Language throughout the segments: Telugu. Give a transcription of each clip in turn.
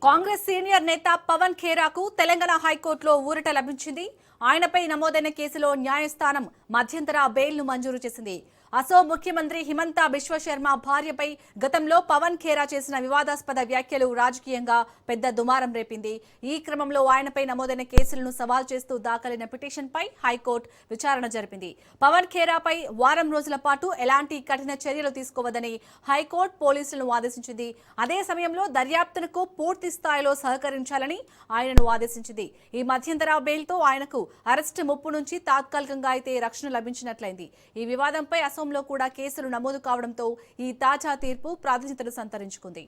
కాంగ్రెస్ సీనియర్ నేత పవన్ ఖేరాకు తెలంగాణ హైకోర్టులో ఊరట లభించింది. ఆయనపై నమోదైన కేసులో న్యాయస్థానం మధ్యంతర బెయిల్ను మంజూరు చేసింది. అసోం ముఖ్యమంత్రి హిమంత బిశ్వ శర్మ భార్యపై గతంలో పవన్ ఖేరా చేసిన వివాదాస్పద వ్యాఖ్యలు రాజకీయంగా పెద్ద దుమారం రేపింది. ఈ క్రమంలో ఆయనపై నమోదైన కేసులను సవాల్ చేస్తూ దాఖలైన పిటిషన్పై హైకోర్టు విచారణ జరిపింది. పవన్ ఖేరాపై వారం రోజుల పాటు ఎలాంటి కఠిన చర్యలు తీసుకోవద్దని హైకోర్టు పోలీసులను ఆదేశించింది. అదే సమయంలో దర్యాప్తునకు పూర్తి స్థాయిలో సహకరించాలని ఆయనను ఆదేశించింది. ఈ మధ్యంతర బెయిల్తో ఆయనకు అరెస్టు ముప్పు నుంచి తాత్కాలికంగా అయితే రక్షణ లభించినట్లయింది. ఈ వివాదంపై అసోంలో కూడా కేసులు నమోదు కావడంతో ఈ తాజా తీర్పు ప్రాధాన్యతను సంతరించుకుంది.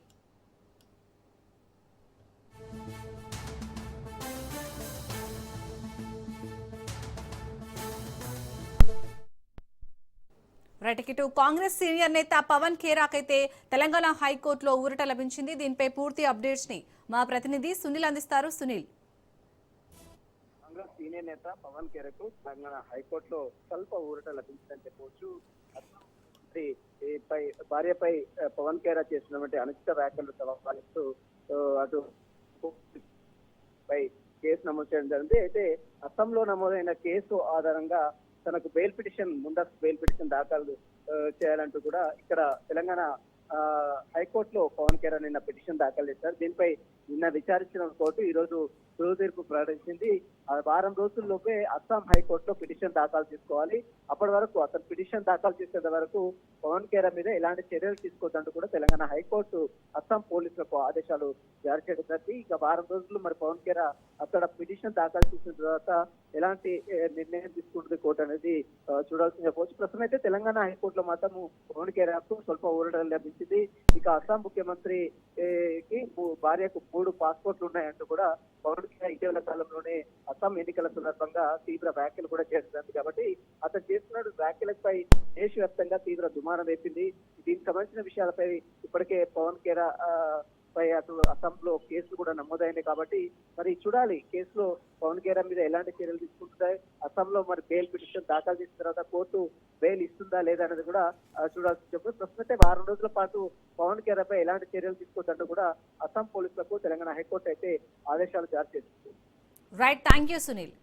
కాంగ్రెస్ సీనియర్ నేత పవన్ ఖేరాకైతే తెలంగాణ హైకోర్టులో ఊరట లభించింది. దీనిపై పూర్తి అప్డేట్స్ ని మా ప్రతినిధి సునీల్ అందిస్తారు. సునీల్, కాంగ్రెస్ సీనియర్ నేత పవన్ ఖేరాకు తెలంగాణ హైకోర్టులో స్వల్ప ఊరట లభించిందని చెప్పవచ్చు. భార్యపై పవన్ ఖేరా చేసినటువంటి అనుచిత వ్యాఖ్యలు సవాలిస్తూ అటు పై కేసు నమోదు చేయడం జరిగింది. అయితే అస్సాంలో నమోదైన కేసు ఆధారంగా తనకు బెయిల్ పిటిషన్, ముందస్తు బెయిల్ పిటిషన్ దాఖలు చేయాలంటూ కూడా ఇక్కడ తెలంగాణ హైకోర్టులో పవన్ ఖేరా నిన్న పిటిషన్ దాఖలు చేశారు. దీనిపై నిన్న విచారించిన కోర్టు ఈ రోజు తుది తీర్పు ప్రకటించింది. వారం రోజుల్లోపే అస్సాం హైకోర్టులో పిటిషన్ దాఖలు చేసుకోవాలి. అప్పటి వరకు అతను పిటిషన్ దాఖలు చేసేంత వరకు పవన్ ఖేరా మీద ఎలాంటి చర్యలు తీసుకోవద్దంటూ కూడా తెలంగాణ హైకోర్టు అస్సాం పోలీసులకు ఆదేశాలు జారీ చేయడం జరిగింది. ఇక వారం రోజులు మరి పవన్ ఖేరా అక్కడ పిటిషన్ దాఖలు చేసిన తర్వాత ఎలాంటి నిర్ణయం తీసుకుంటుంది కోర్టు అనేది చూడాల్సి చెప్పవచ్చు. ప్రస్తుతం అయితే తెలంగాణ హైకోర్టులో మాత్రం పవన్ ఖేరాకు స్వల్ప ఊరట లభించింది. ఇక అస్సాం ముఖ్యమంత్రికి భార్యకు 3 పాస్పోర్ట్లు ఉన్నాయంటూ కూడా పవన్ ఖేరా ఇటీవల కాలంలోనే అస్సాం ఎన్నికల సందర్భంగా తీవ్ర వ్యాఖ్యలు కూడా చేస్తుంది. కాబట్టి అతను చేస్తున్న వ్యాఖ్యలపై దేశవ్యాప్తంగా తీవ్ర దుమారం వేసింది. దీనికి సంబంధించిన విషయాలపై ఇప్పటికే పవన్ ఖేరా పై అటు అస్సాంలో కేసులు కూడా నమోదైనాయి. కాబట్టి మరి చూడాలి కేసులో పవన్ ఖేరా మీద ఎలాంటి చర్యలు తీసుకుంటున్నాయి. అస్సాంలో మరి బెయిల్ పిటిషన్ దాఖలు చేసిన తర్వాత కోర్టు బెయిల్ ఇస్తుందా లేదా అనేది కూడా చూడాల్సి చెప్పారు. ప్రస్తుతం వారం రోజుల పాటు పవన్ ఖేరాపై ఎలాంటి చర్యలు తీసుకోవద్దంటూ కూడా అస్సాం పోలీసులకు తెలంగాణ హైకోర్టు అయితే ఆదేశాలు జారీ చేసింది. Right, thank you Sunil.